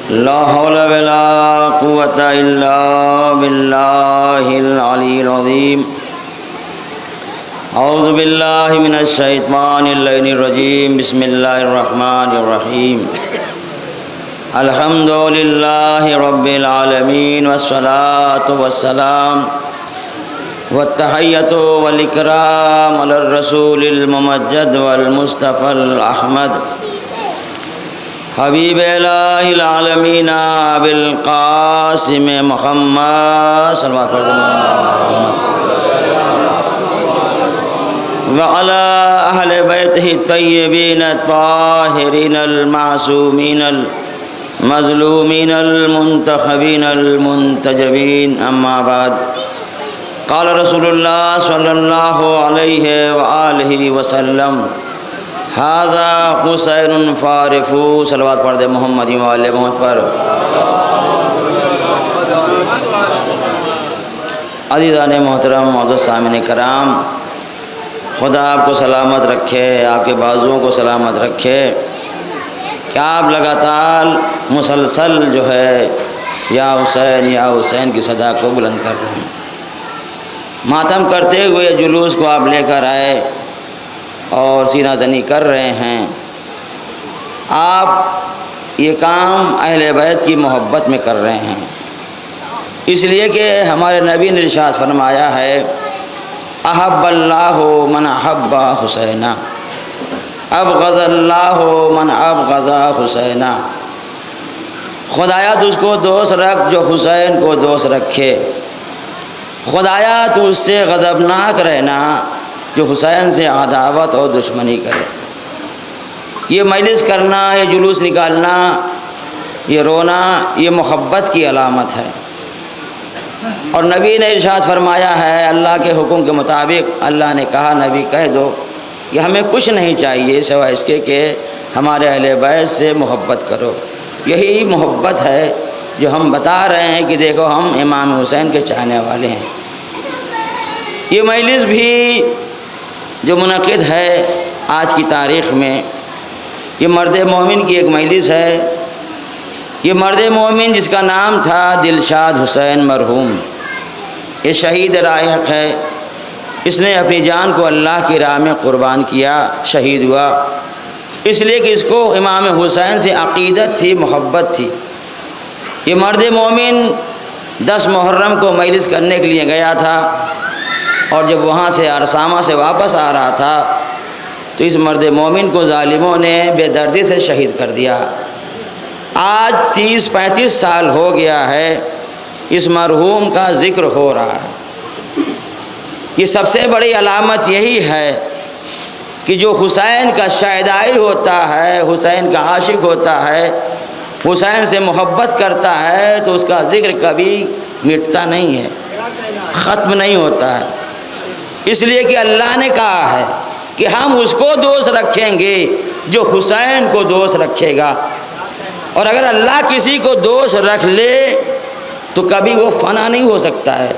لا حول ولا قوة إلا بالله العلي العظيم. أعوذ بالله من الشيطان اللعين الرجيم. بسم الله الرحمن الرحيم. الحمد لله رب العالمين والصلاة والسلام والتحية والإكرام على الرسول الممجد والمصطفى الأحمد حبیب الہ العالمین ابی القاسم محمد صلوات وعلى اہل بیتہ الطیبین الطاہرین المعصومین المظلومین المنتخبین المنتجبین. اما بعد، قال رسول اللہ صلی اللہ علیہ وآلہ وسلم: ھذا حسین فارف. صلوات پڑھ دے محمد و آل محمد پر. عزیزان محترم، معزز سامعین کرام، خدا آپ کو سلامت رکھے، آپ کے بازوؤں کو سلامت رکھے کہ آپ لگاتار مسلسل جو ہے یا حسین کی صدا کو بلند کر رہے ہیں. ماتم کرتے ہوئے جلوس کو آپ لے کر آئے اور سینہ زنی کر رہے ہیں. آپ یہ کام اہل بیت کی محبت میں کر رہے ہیں، اس لیے کہ ہمارے نبی نے ارشاد فرمایا ہے: احب اللہ من احب حسینا، ابغض اللہ من ابغض حسینا. خدایا تو اس کو دوست رکھ جو حسین کو دوست رکھے، خدایا تو اس سے غضبناک رہنا جو حسین سے عداوت اور دشمنی کرے. یہ مجلس کرنا، یہ جلوس نکالنا، یہ رونا، یہ محبت کی علامت ہے. اور نبی نے ارشاد فرمایا ہے، اللہ کے حکم کے مطابق اللہ نے کہا نبی کہہ دو کہ ہمیں کچھ نہیں چاہیے سوائے اس کے کہ ہمارے اہل بیت سے محبت کرو. یہی محبت ہے جو ہم بتا رہے ہیں کہ دیکھو ہم امام حسین کے چاہنے والے ہیں. یہ مجلس بھی جو منعقد ہے آج کی تاریخ میں، یہ مرد مومن کی ایک مجلس ہے. یہ مرد مومن جس کا نام تھا دلشاد حسین مرحوم، یہ شہید راہ حق ہے. اس نے اپنی جان کو اللہ کی راہ میں قربان کیا، شہید ہوا، اس لیے کہ اس کو امام حسین سے عقیدت تھی، محبت تھی. یہ مرد مومن 10 محرم کو مجلس کرنے کے لیے گیا تھا، اور جب وہاں سے ارسامہ سے واپس آ رہا تھا تو اس مرد مومن کو ظالموں نے بے دردی سے شہید کر دیا. آج 30-35 سال ہو گیا ہے اس مرحوم کا ذکر ہو رہا ہے. یہ سب سے بڑی علامت یہی ہے کہ جو حسین کا شیدائی ہوتا ہے، حسین کا عاشق ہوتا ہے، حسین سے محبت کرتا ہے تو اس کا ذکر کبھی مٹتا نہیں ہے، ختم نہیں ہوتا ہے. اس لیے کہ اللہ نے کہا ہے کہ ہم اس کو دوست رکھیں گے جو حسین کو دوست رکھے گا. اور اگر اللہ کسی کو دوست رکھ لے تو کبھی وہ فنا نہیں ہو سکتا ہے،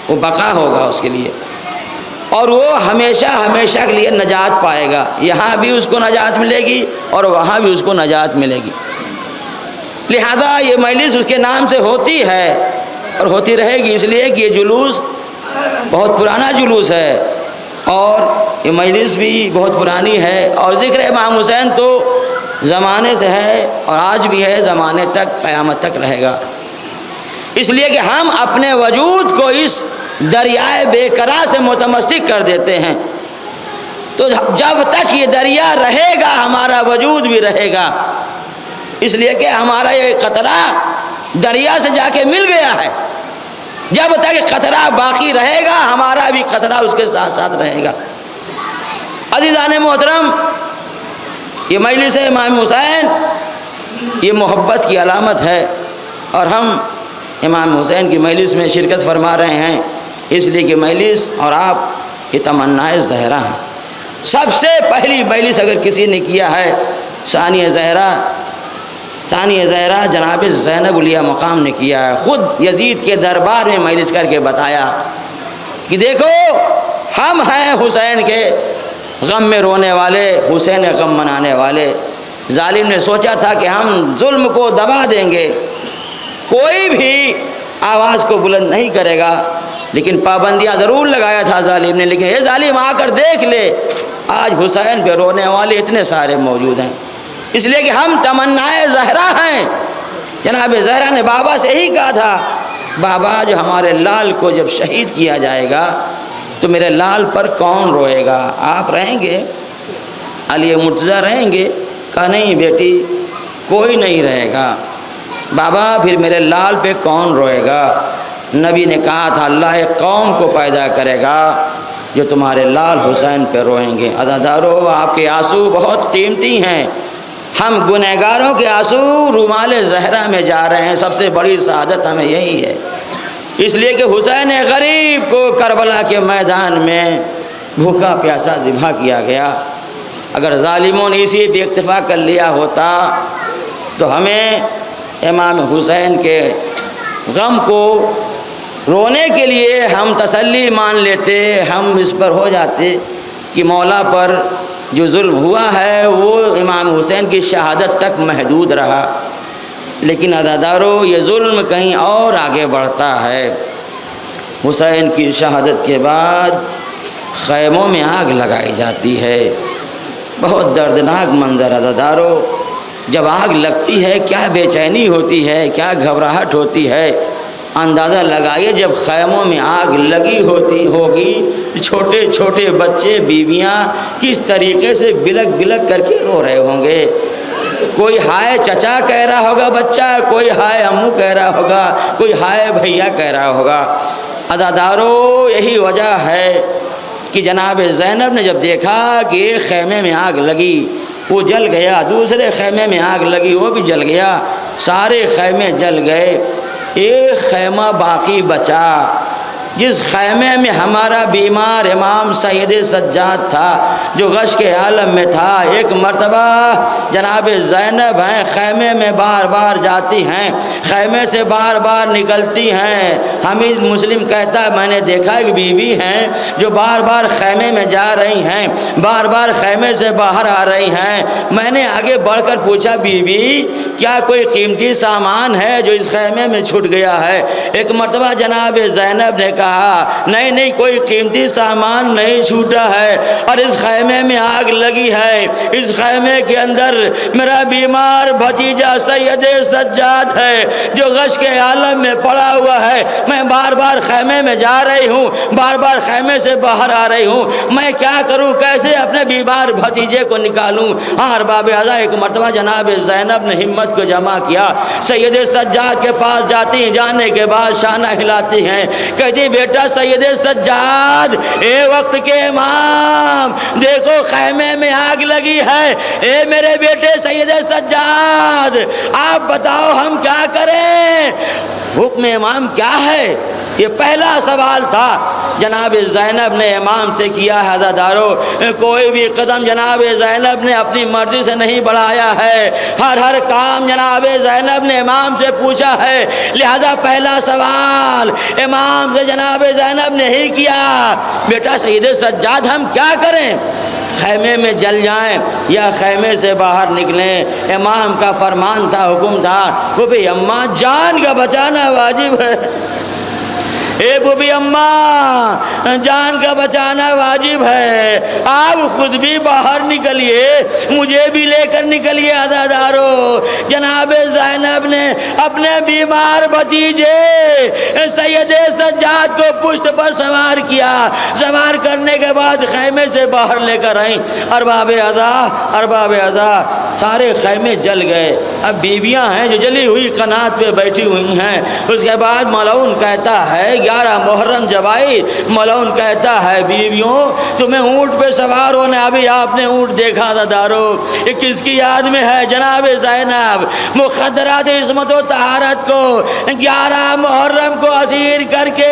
وہ بقا ہوگا اس کے لیے، اور وہ ہمیشہ ہمیشہ کے لیے نجات پائے گا. یہاں بھی اس کو نجات ملے گی اور وہاں بھی اس کو نجات ملے گی. لہذا یہ مجلس اس کے نام سے ہوتی ہے اور ہوتی رہے گی، اس لیے کہ یہ جلوس بہت پرانا جلوس ہے اور یہ مجلس بھی بہت پرانی ہے. اور ذکر امام حسین تو زمانے سے ہے اور آج بھی ہے، زمانے تک، قیامت تک رہے گا. اس لیے کہ ہم اپنے وجود کو اس دریائے بے قرار سے متمسک کر دیتے ہیں. تو جب تک یہ دریا رہے گا ہمارا وجود بھی رہے گا. اس لیے کہ ہمارا یہ قطرہ دریا سے جا کے مل گیا ہے. جب تک قطرہ باقی رہے گا ہمارا بھی قطرہ اس کے ساتھ ساتھ رہے گا. عزیزان محترم، یہ مجلس امام حسین یہ محبت کی علامت ہے، اور ہم امام حسین کی مجلس میں شرکت فرما رہے ہیں اس لیے کہ مجلس اور آپ یہ تمنائے زہرا ہیں. سب سے پہلی مجلس اگر کسی نے کیا ہے ثانی زہرا جناب زینب علیہ مقام نے کیا ہے. خود یزید کے دربار میں مجلس کر کے بتایا کہ دیکھو ہم ہیں حسین کے غم میں رونے والے، حسین کا غم منانے والے. ظالم نے سوچا تھا کہ ہم ظلم کو دبا دیں گے، کوئی بھی آواز کو بلند نہیں کرے گا، لیکن پابندیاں ضرور لگایا تھا ظالم نے، لیکن یہ ظالم آ کر دیکھ لے آج حسین پہ رونے والے اتنے سارے موجود ہیں، اس لیے کہ ہم تمنائے زہرا ہیں۔ جناب زہرا نے بابا سے یہی کہا تھا، بابا جو ہمارے لال کو جب شہید کیا جائے گا تو میرے لال پر کون روئے گا؟ آپ رہیں گے، علی مرتضیٰ رہیں گے؟ کہا نہیں بیٹی، کوئی نہیں رہے گا۔ بابا پھر میرے لال پہ کون روئے گا؟ نبی نے کہا تھا اللہ ایک قوم کو پیدا کرے گا جو تمہارے لال حسین پہ روئیں گے۔ عزادارو، آپ کے آنسو بہت قیمتی ہیں، ہم گنہگاروں کے آنسو رومال زہرا میں جا رہے ہیں، سب سے بڑی سعادت ہمیں یہی ہے، اس لیے کہ حسین غریب کو کربلا کے میدان میں بھوکا پیاسا ذبح کیا گیا۔ اگر ظالموں نے اسی پہ اکتفا کر لیا ہوتا تو ہمیں امام حسین کے غم کو رونے کے لیے ہم تسلی مان لیتے، ہم اس پر ہو جاتے کہ مولا پر جو ظلم ہوا ہے وہ امام حسین کی شہادت تک محدود رہا، لیکن عزادارو یہ ظلم کہیں اور آگے بڑھتا ہے۔ حسین کی شہادت کے بعد خیموں میں آگ لگائی جاتی ہے، بہت دردناک منظر عزادارو، جب آگ لگتی ہے کیا بے چینی ہوتی ہے، کیا گھبراہٹ ہوتی ہے، اندازہ لگائیے جب خیموں میں آگ لگی ہوگی چھوٹے چھوٹے بچے بیویاں کس طریقے سے بلک بلک کر کے رو رہے ہوں گے، کوئی ہائے چچا کہہ رہا ہوگا بچہ، کوئی ہائے امو کہہ رہا ہوگا، کوئی ہائے بھیا کہہ رہا ہوگا۔ عزادارو یہی وجہ ہے کہ جناب زینب نے جب دیکھا کہ ایک خیمے میں آگ لگی وہ جل گیا، دوسرے خیمے میں آگ لگی وہ بھی جل گیا، سارے خیمے جل گئے، ایک خیمہ باقی بچا، جس خیمے میں ہمارا بیمار امام سید سجاد تھا جو غش کے عالم میں تھا۔ ایک مرتبہ جناب زینب ہیں خیمے میں بار بار جاتی ہیں، خیمے سے بار بار نکلتی ہیں، حمید مسلم کہتا ہے میں نے دیکھا ایک بیوی ہیں جو بار بار خیمے میں جا رہی ہیں، بار بار خیمے سے باہر آ رہی ہیں۔ میں نے آگے بڑھ کر پوچھا بیوی کیا کوئی قیمتی سامان ہے جو اس خیمے میں چھوٹ گیا ہے؟ ایک مرتبہ جناب زینب نے کہا نہیں نہیں کوئی قیمتی سامان نہیں چھوٹا ہے، اور اس خیمے میں آگ لگی ہے، اس خیمے کے اندر میرا بیمار بھتیجا سید سجاد ہے جو غش کے عالم میں پڑا ہوا ہے، میں بار بار خیمے میں جا رہی ہوں، بار بار خیمے سے باہر آ رہی ہوں، میں کیا کروں، کیسے اپنے بیمار بھتیجے کو نکالوں؟ ہاں ارباب اعضاء ایک مرتبہ جناب زینب نے ہمت کو جمع کیا، سید سجاد کے پاس جاتی ہیں، جانے کے بعد شانہ ہلاتی ہیں، کہتی بیٹا سید سجاد اے وقت کے امام دیکھو خیمے میں آگ لگی ہے، اے میرے بیٹے سید سجاد آپ بتاؤ ہم کیا کریں، حکم امام کیا ہے؟ یہ پہلا سوال تھا جناب زینب نے امام سے کیا ہے۔ عزادارو کوئی بھی قدم جناب زینب نے اپنی مرضی سے نہیں بڑھایا ہے، ہر کام جناب زینب نے امام سے پوچھا ہے، لہذا پہلا سوال امام سے جناب زینب نے ہی کیا، بیٹا سید سجاد ہم کیا کریں، خیمے میں جل جائیں یا خیمے سے باہر نکلیں؟ امام کا فرمان تھا، حکم تھا، وہ بھی اماں جان کا بچانا واجب ہے، اے بوبی اماں جان کا بچانا واجب ہے، آپ خود بھی باہر نکلیے مجھے بھی لے کر نکلیے۔ عزادارو جناب زینب نے اپنے بیمار بھتیجے سید سجاد کو پشت پر سوار کیا، سوار کرنے کے بعد خیمے سے باہر لے کر آئیں۔ ارباب اعضاء سارے خیمے جل گئے، اب بیویاں ہیں جو جلی ہوئی قنات پہ بیٹھی ہوئی ہیں۔ اس کے بعد ملعون کہتا ہے 11 محرم جب آئی، ملعون کہتا ہے بیویوں تمہیں اونٹ پہ سوار ہونا، ابھی آپ نے اونٹ دیکھا تھا دارو، یہ کس کی یاد میں ہے؟ جناب زینب مخدرات عصمت و طہارت کو 11 محرم کو اسیر کر کے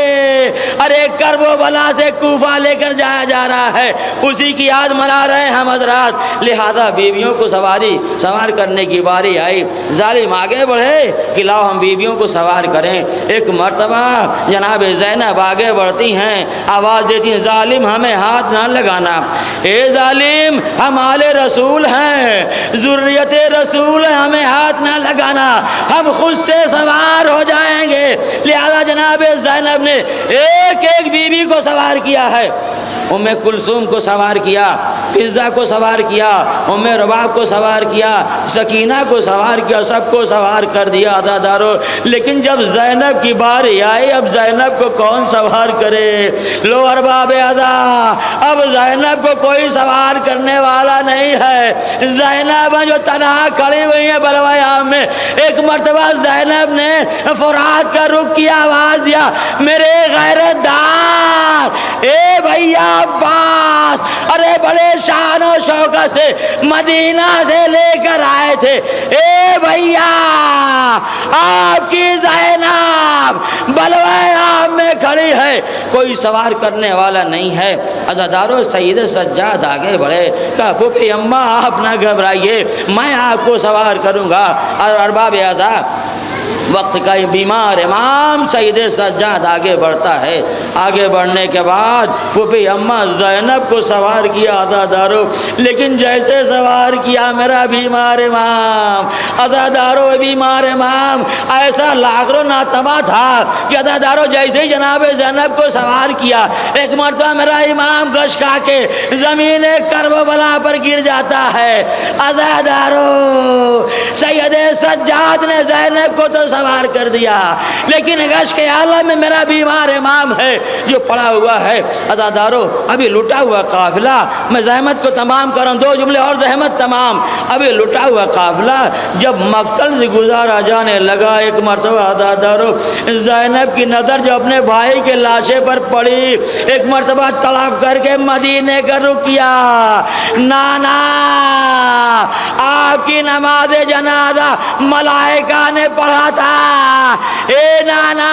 ارے کرب و بلا سے کوفہ لے کر جایا جا رہا ہے، اسی کی یاد منا رہے ہیں ہم حضرات، لہذا بیویوں کو سوار کرنے کی باری آئی۔ ظالم آگے بڑھے کہ لاؤ ہم بیویوں کو سوار کریں۔ ایک مرتبہ جناب جناب زینب آگے بڑھتی ہیں، آواز دیتی ہیں ظالم ہمیں ہاتھ نہ لگانا، اے ظالم ہم آل رسول ہیں، ذریت رسول ہیں، ہمیں ہاتھ نہ لگانا، ہم خود سے سوار ہو جائیں گے۔ لہذا جناب زینب نے ایک ایک بیوی کو سوار کیا ہے، ام کلثوم کو سوار کیا، فضہ کو سوار کیا، ام رباب کو سوار کیا، سکینہ کو سوار کیا، سب کو سوار کر دیا عزادارو۔ لیکن جب زینب کی باری آئی، اب زینب کو کون سوار کرے؟ لو ارباب عزا، اب زینب کو کوئی سوار کرنے والا نہیں ہے۔ زینب جو تنہا کھڑی ہوئی ہیں بلوائے عام میں، ایک مرتبہ زینب نے فرات کا رخ کیا، آواز دیا میرے غیرت دار اے بھیا عباس، ارے بڑے شان و شوکت سے مدینہ سے لے کر آئے تھے، اے بھیا آپ کی زینب بلوائے عام میں کھڑی ہے، کوئی سوار کرنے والا نہیں ہے۔ عزادارو سید سجاد آگے بڑھے، کہا پھوپھی اماں آپ نہ گھبرائیے، میں آپ کو سوار کروں گا۔ اور ارباب اعضاء وقت کا یہ بیمار امام سید سجاد آگے بڑھتا ہے، آگے بڑھنے کے بعد پھوپھی اماں زینب کو سوار کیا عزادارو، لیکن جیسے سوار کیا میرا بیمار امام، عزادارو بیمار امام ایسا لاغر و ناتواں تھا کہ عزادارو جیسے ہی جناب زینب کو سوار کیا، ایک مرتبہ میرا امام گش کھا کے زمین کربلا پر گر جاتا ہے۔ عزادارو سید سجاد نے زینب کو تو سوار کر دیا، لیکن غش کے عالم میں میرا بیمار امام ہے جو پڑا ہوا ہے۔ عزادارو ابھی لٹا ہوا قافلہ، میں زحمت کو تمام کروں، دو جملے اور زحمت تمام۔ ابھی لٹا ہوا قافلہ جب مقتل سے گزارا جانے لگا، ایک مرتبہ عزادارو زینب کی نظر جو اپنے بھائی کے لاشے پر پڑی، ایک مرتبہ طلب کر کے مدینے کا رخ کیا۔ نانا آپ کی نماز جنازہ ملائکہ نے پڑھا تھا، اے نانا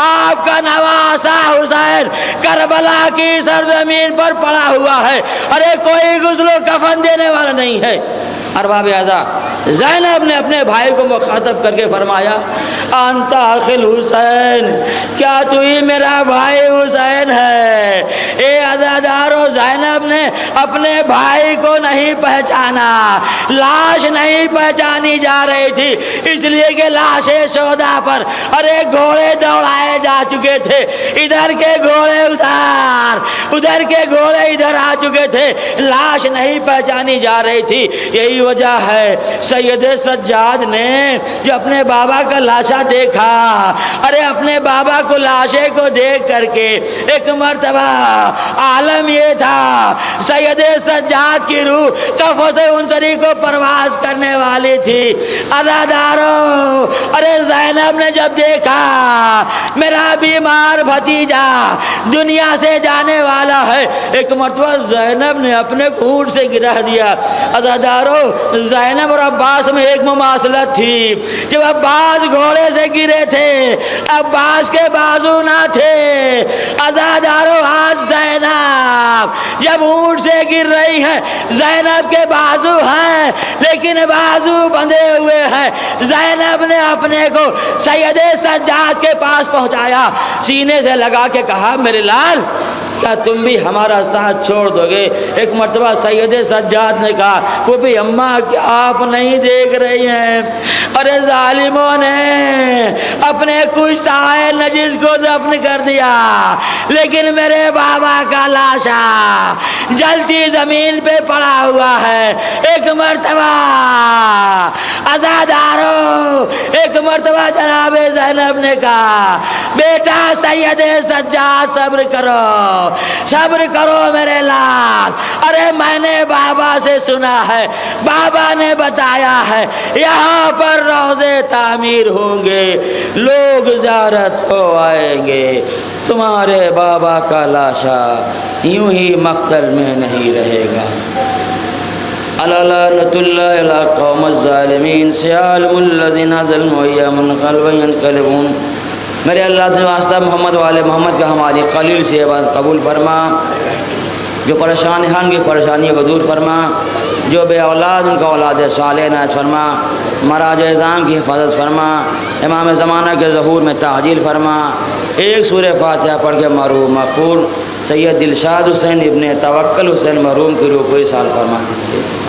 آپ کا نواسا حسین کربلا کی سرزمین پر پڑا ہوا ہے، ارے کوئی غسل و کفن دینے والا نہیں ہے۔ ارباب اعضاء زینب نے اپنے بھائی کو مخاطب کر کے فرمایا انت اخل حسین، کیا تو ہی میرا بھائی حسین ہے؟ اے عزادارو زینب نے اپنے بھائی کو نہیں پہچانا، لاش نہیں پہچانی جا رہی تھی، اس لیے کہ لاش سودا پر ارے گھوڑے دوڑائے جا چکے تھے، ادھر کے گھوڑے ادھر کے گھوڑے ادھر آ چکے تھے، لاش نہیں پہچانی جا رہی تھی۔ یہی وجہ ہے سید سجاد نے جو اپنے بابا کا لاشا دیکھا، ارے اپنے بابا کو لاشے کو دیکھ کر کے ایک مرتبہ عالم یہ تھا سید سجاد کی روح قفس انصری کو پرواز کرنے والی تھی۔ عزادارو ارے زینب نے جب دیکھا میرا بیمار بھتیجا دنیا سے جانے والا ہے، ایک مرتبہ زینب نے اپنے اونٹ سے گرا دیا۔ عزادارو زینب اور عباس میں ایک مماثلت تھی، جب عباس گھوڑے سے گرے تھے عباس کے بازو نہ تھے، عزادارو آج زینب جب اونٹ سے گر رہی ہے زینب کے بازو ہیں لیکن بازو بندھے ہوئے ہیں۔ زینب نے اپنے کو سید سجاد کے پاس پہنچایا، سینے سے لگا کے کہا میرے لال کیا تم بھی ہمارا ساتھ چھوڑ دو گے؟ ایک مرتبہ سید سجاد نے کہا وہ بھی اماں کیا آپ نہیں دیکھ رہی ہیں، ارے ظالموں نے اپنے کشتہ نجس کو دفن کر دیا، لیکن میرے بابا کا لاشا جلتی زمین پہ پڑا ہوا ہے۔ ایک مرتبہ عزادارو ایک مرتبہ جناب زینب نے کہا بیٹا سید سجاد صبر کرو میرے لال، ارے میں نے بابا سے سنا ہے، بابا نے بتایا ہے یہاں پر روضے تعمیر ہوں گے، لوگ زیارت کو آئیں گے، تمہارے بابا کا لاشا یوں ہی مقتل میں نہیں رہے گا۔ لعنۃ اللہ علی قوم الظالمین سیالم الذین ظلموا ایام القلب ینقلبون۔ میرے اللہ سے واسطہ محمد والے محمد کا ہماری قلیل سے بات قبول فرما، جو پریشان ہیں ان کی پریشانیوں کو دور فرما، جو بے اولاد ان کا اولاد صالح عنایت فرما، مراج اعظام کی حفاظت فرما، امام زمانہ کے ظہور میں تعجیل فرما۔ ایک سورہ فاتحہ پڑھ کے مرحوم مغفور سید دلشاد حسین ابن توکل حسین مرحوم کی روح کو ارسال فرما دیجیے۔